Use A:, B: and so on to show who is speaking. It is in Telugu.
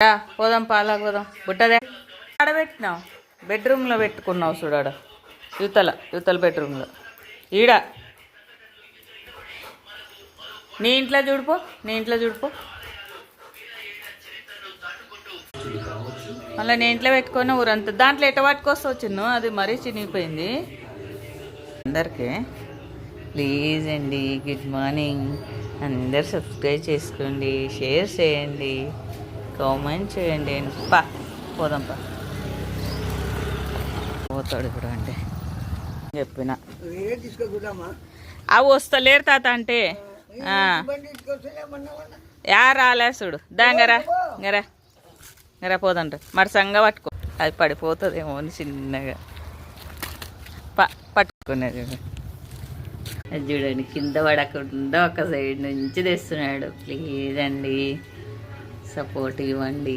A: పోదాం పాలా పోదాం బుట్టదే ఆడబెట్టినావు బెడ్రూమ్లో పెట్టుకున్నావు చూడాడ యువతల బెడ్రూమ్లో ఈడ నీ ఇంట్లో చూడిపో మళ్ళీ నేను ఇంట్లో పెట్టుకొని ఊరంతా దాంట్లో ఎట్ట పట్టుకొస్తా వచ్చింది అది మరీ చినిగిపోయింది. అందరికీ ప్లీజ్ అండి గుడ్ మార్నింగ్. అందరు సబ్స్క్రైబ్ చేసుకోండి, షేర్ చేయండి, కామెంట్ చేయండి. పోదాంపా పోతాడు ఇప్పుడు అంటే చెప్పిన అవి వస్తలేరు తాత అంటే రాలేసుడు దాంగరా గరా పోదంట మరి సంగ పట్టుకో అది పడిపోతుందేమో అని చిన్నగా పట్టుకునేది. అది చూడండి కింద పడకుండా ఒక సైడ్ నుంచి తెస్తున్నాడు. ప్లీజ్ అండి సపోర్ట్ ఇవ్వండి.